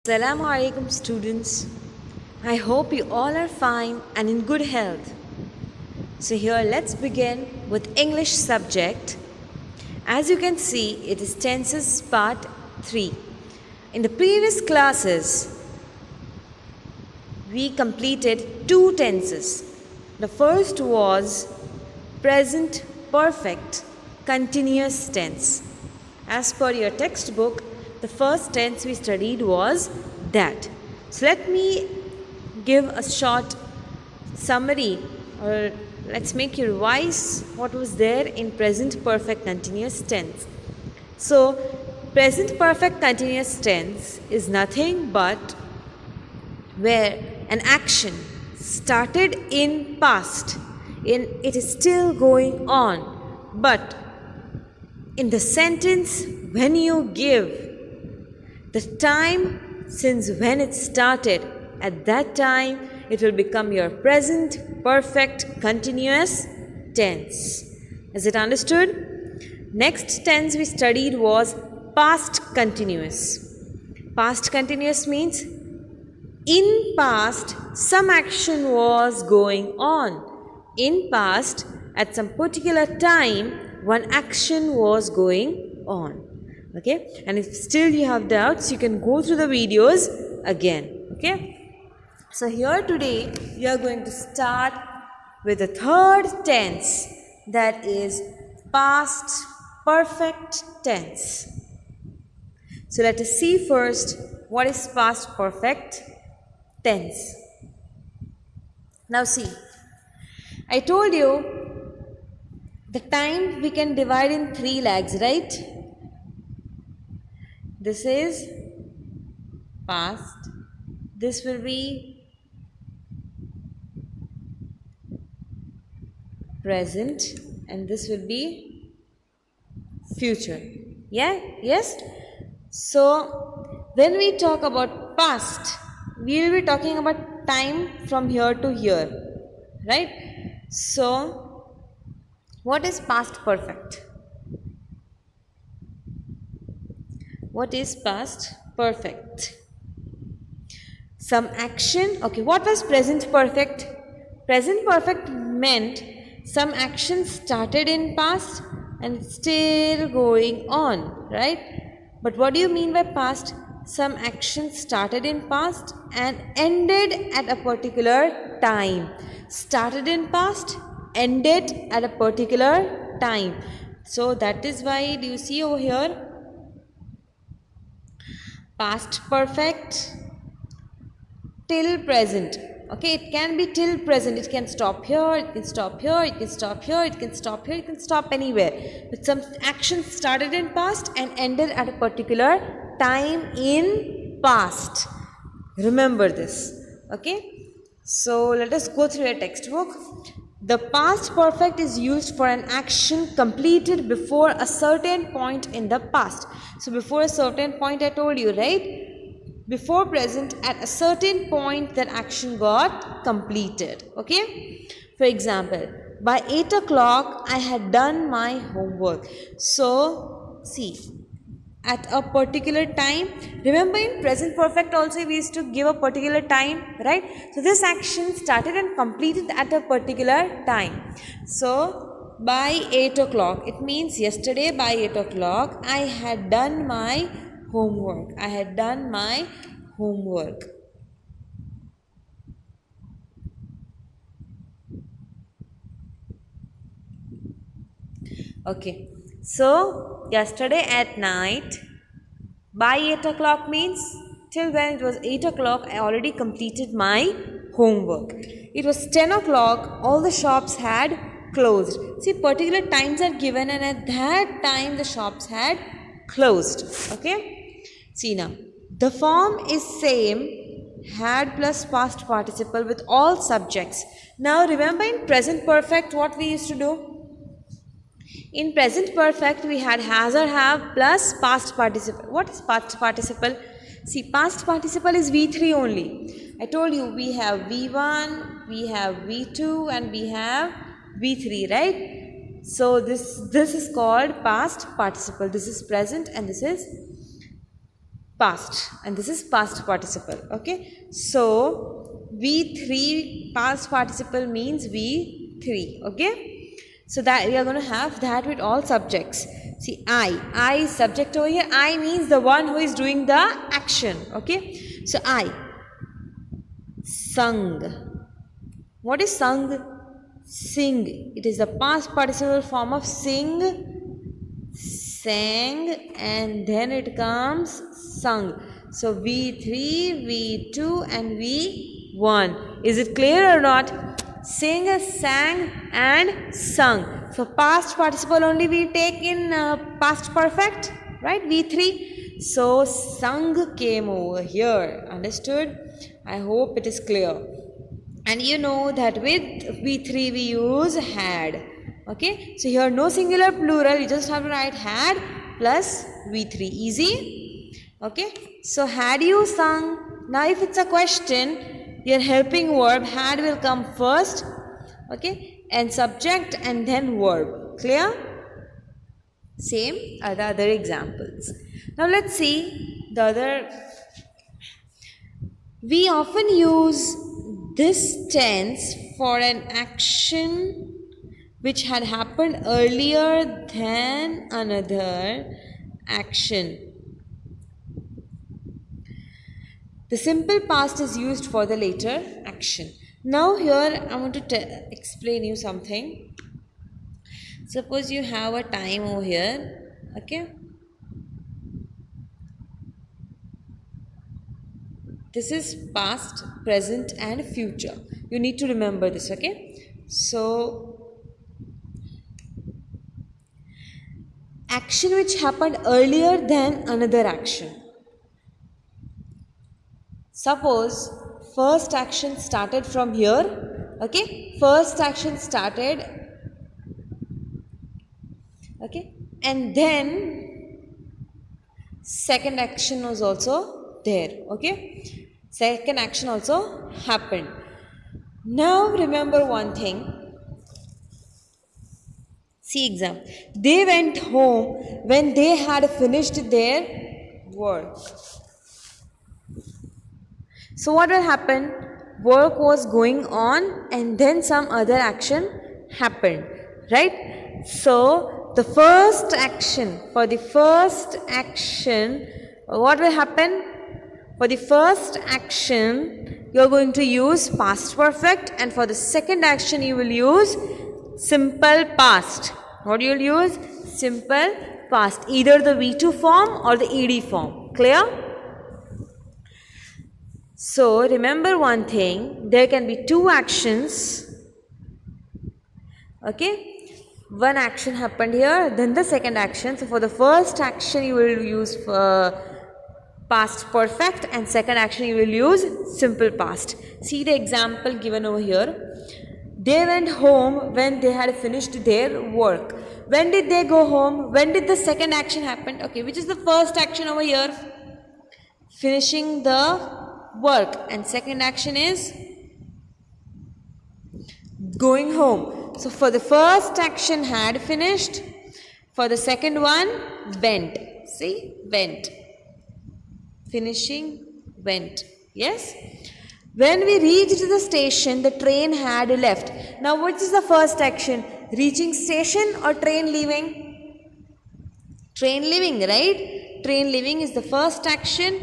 Assalamu alaikum students. I hope you all are fine and in good health. So here let's begin with English subject. As you can see, it is tenses part 3. In the previous classes, we completed 2 tenses. The first was present perfect continuous tense. As per your textbook, the first tense we studied was that. So let me give a short summary, or let's make you revise what was there in present perfect continuous tense. So present perfect continuous tense is nothing but where an action started in past, it is still going on, but in the sentence when you give the time since when it started, at that time it will become your present perfect continuous tense. Is it understood? Next tense we studied was past continuous. Past continuous means in past some action was going on. In past, at some particular time, one action was going on. Okay, and if still you have doubts, you can go through the videos again. Okay, so here today we are going to start with the third tense, that is past perfect tense. So let us see first what is past perfect tense. Now see, I told you the time we can divide in 3 legs, right? This is past, this will be present, and this will be future. Yeah? Yes? So when we talk about past, we will be talking about time from here to here, right? So what is past perfect? What is past perfect? Some action. Okay, what was present perfect? Present perfect meant some action started in past and it's still going on, right? But what do you mean by past? Some action started in past and ended at a particular time. Started in past, ended at a particular time. So that is why, do you see over here? Past perfect till present. Okay, it can be till present. It can stop here, it can stop here, it can stop here, it can stop here, it can stop anywhere. But some action started in past and ended at a particular time in past. Remember this. Okay, so let us go through a textbook. The past perfect is used for an action completed before a certain point in the past. So before a certain point, I told you, right? Before present, at a certain point that action got completed. Okay, for example, by 8 o'clock I had done my homework. So see, at a particular time, remember in present perfect also we used to give a particular time, right? So this action started and completed at a particular time. So by 8 o'clock, it means yesterday by 8 o'clock I had done my homework. I had done my homework. Okay, so yesterday at night by 8 o'clock means till when it was 8 o'clock I already completed my homework. It was 10 o'clock, all the shops had closed. See, particular times are given and at that time the shops had closed. Okay, see now, the form is same, had plus past participle with all subjects. Now remember in present perfect what we used to do? In present perfect, we had has or have plus past participle. What is past participle? See, past participle is V3 only. I told you we have V1, we have V2 and we have V3, right? So this is called past participle. This is present and this is past, and this is past participle. Okay, so V3 past participle means V3. Okay, so that we are going to have that with all subjects. See, I is subject over here. I means the one who is doing the action. Okay, so I sung. What is sung? Sing. It is the past participle form of sing, sang, and then it comes sung. So V3, V2 and V1. Is it clear or not? Sing, sang and sung. So past participle only we take in past perfect, right? V3. So sung came over here. Understood? I hope it is clear. And you know that with V3 we use had. Okay, so here no singular plural, you just have to write had plus V3. Easy. Okay, so had you sung? Now if it's a question, your helping verb had will come first. Okay, and subject and then verb. Clear? Same are the other examples. Now let's see the other. We often use this tense for an action which had happened earlier than another action. The simple past is used for the later action. Now here I want to explain you something. Suppose you have a time over here, okay? This is past, present and future. You need to remember this, okay? So, action which happened earlier than another action. Suppose first action started from here, okay? First action started, okay? And then second action was also there, okay? Second action also happened. Now remember one thing. See example. They went home when they had finished their work. So what will happen? Work was going on and then some other action happened, right? So the first action, for the first action, what will happen? For the first action, you are going to use past perfect, and for the second action, you will use simple past. What you will use? Simple past. Either the V2 form or the ED form. Clear? So, remember one thing. There can be two actions. Okay? One action happened here, then the second action. So, for the first action, you will use past perfect, and second action you will use simple past. See the example given over here. They went home when they had finished their work. When did they go home? When did the second action happen? Okay, which is the first action over here? Finishing the work, and second action is going home. So for the first action had finished, for the second one went. See, went. Finishing, went. Yes? When we reached the station, the train had left. Now, which is the first action? Reaching station or train leaving? Train leaving, right? Train leaving is the first action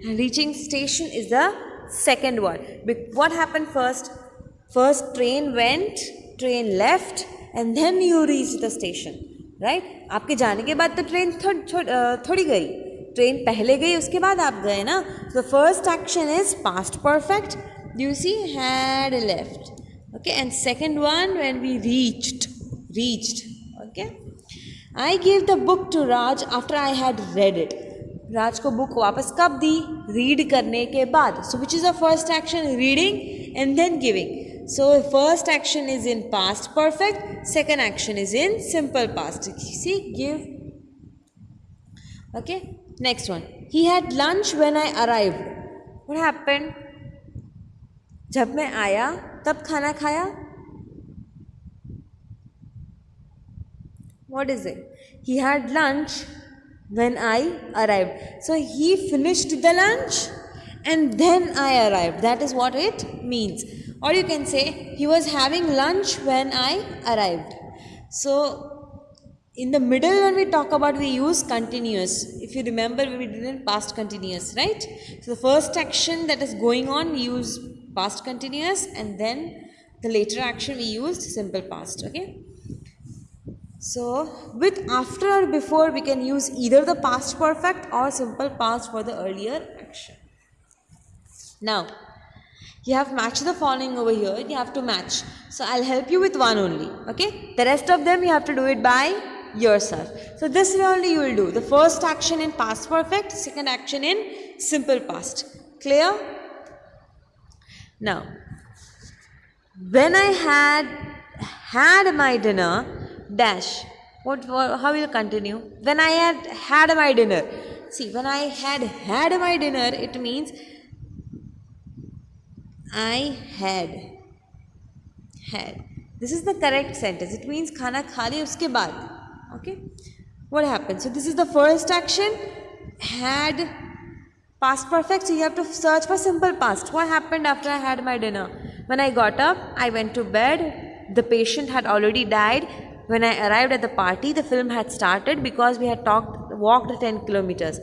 and reaching station is the second one. What happened first? First train went, train left, and then you reached the station. Right? आपके जाने के बाद तो train थोड़ी गई. Train पहले गई उसके बाद आप गए ना. So the first action is past perfect. You see, had left. Okay, and second one when we reached. Okay. I gave the book to Raj after I had read it. राज को book वापस कब दी? Read करने के बाद. So which is the first action? Reading and then giving. So first action is in past perfect. Second action is in simple past. See, give. Okay. Next one. He had lunch when I arrived. What happened? जब मैं आया तब खाना खाया. What is it? He had lunch When I arrived. So he finished the lunch and then I arrived. That is what it means. Or you can say he was having lunch when I arrived. So in the middle when we talk about, we use continuous. If you remember, we did in past continuous, right? So the first action that is going on, we use past continuous, and then the later action we used simple past. Okay. So with after or before, we can use either the past perfect or simple past for the earlier action. Now you have matched the following over here. You have to match. So I'll help you with one only. Okay. The rest of them you have to do it by yourself. So this way only you will do. The first action in past perfect, second action in simple past. Clear? Now, when I had my dinner, dash. How will you continue? When I had my dinner. See, when I had my dinner, it means I had. This is the correct sentence. It means खाना खा लिया उसके बाद. Okay. What happened? So this is the first action. Had past perfect. So you have to search for simple past. What happened after I had my dinner? When I got up, I went to bed. The patient had already died. When I arrived at the party, the film had started because we had walked 10 kilometers.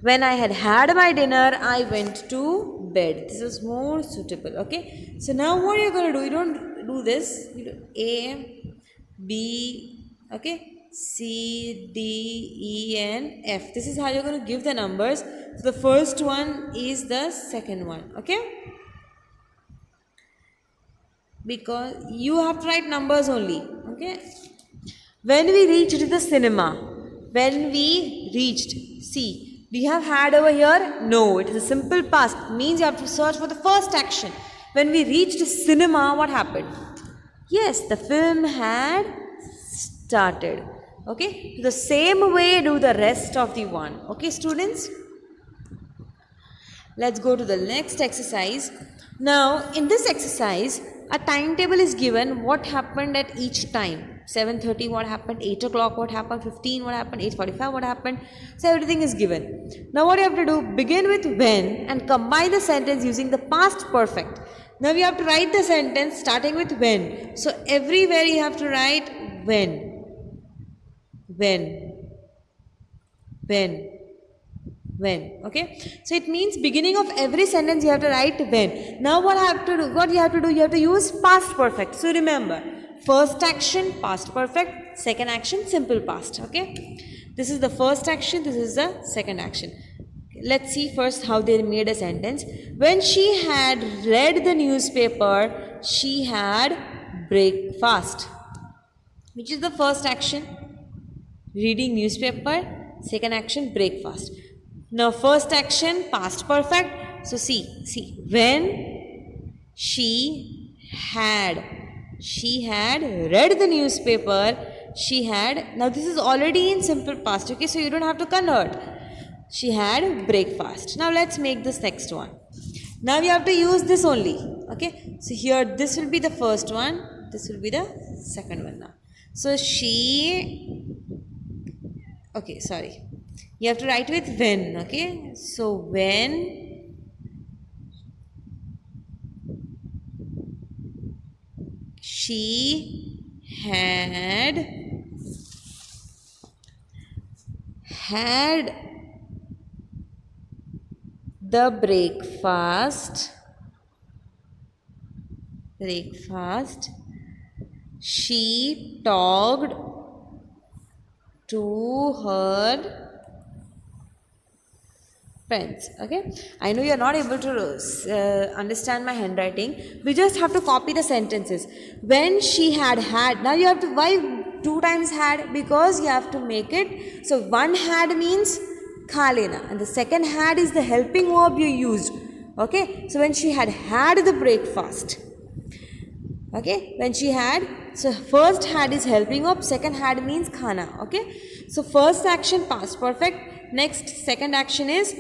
When I had my dinner, I went to bed. This is more suitable. Okay. So now what you're going to do? You don't do this. You do A, B, okay, C, D, E, and F. This is how you're going to give the numbers. So the first one is the second one. Okay. Because you have to write numbers only. Okay. When we reached the cinema, see, we have had over here? No, it is a simple past. Means you have to search for the first action. When we reached cinema, what happened? Yes, the film had started. Okay, the same way do the rest of the one. Okay, students? Let's go to the next exercise. Now, in this exercise, a timetable is given. What happened at each time? 7:30 what happened, 8 o'clock what happened, 15 what happened, 8:45 what happened. So everything is given. Now what you have to do, begin with when and combine the sentence using the past perfect. Now you have to write the sentence starting with when. So everywhere you have to write when. Okay, so it means beginning of every sentence you have to write when. Now what you have to do, you have to use past perfect. So remember, first action past perfect, second action simple past. Okay, this is the first action, this is the second action. Let's see first how they made a sentence. When she had read the newspaper, she had breakfast. Which is the first action? Reading newspaper. Second action, breakfast. Now first action past perfect. So see when she had read the newspaper, now this is already in simple past. Okay, so you don't have to convert. She had breakfast. Now let's make this next one. Now you have to use this only. Okay, so here this will be the first one, this will be the second one now. So you have to write with when. Okay, so when she had the breakfast, she talked to her friends. Okay, I know you are not able to understand my handwriting. We just have to copy the sentences. When she had, now you have to, why 2 times had? Because you have to make it, so one had means kha lena, and the second had is the helping verb you used. Okay, so when she had the breakfast. Okay, when she had, so first had is helping verb, second had means khana. Okay, so first action past perfect, next second action is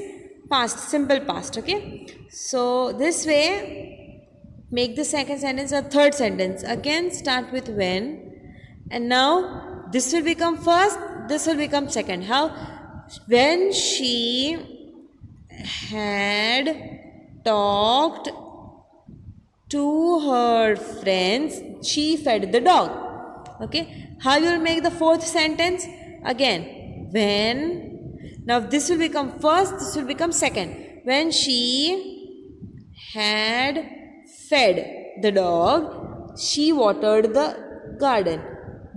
past, simple past. Okay, so this way make the second sentence or third sentence. Again start with when, and now this will become first, this will become second. How? When she had talked to her friends, she fed the dog. Okay, how you will make the fourth sentence? Again, when, now this will become first, this will become second. When she had fed the dog, she watered the garden.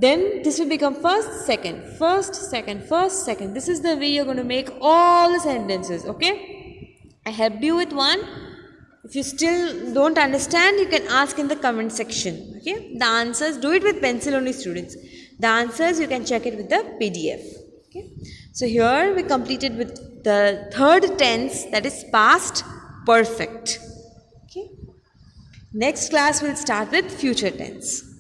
Then this will become first, second, first, second, first, second. This is the way you're going to make all the sentences. Okay, I helped you with one. If you still don't understand, you can ask in the comment section. Okay, the answers, do it with pencil only, students. The answers you can check it with the PDF. Okay, so here we completed with the third tense, that is past perfect. Okay, next class will start with future tense.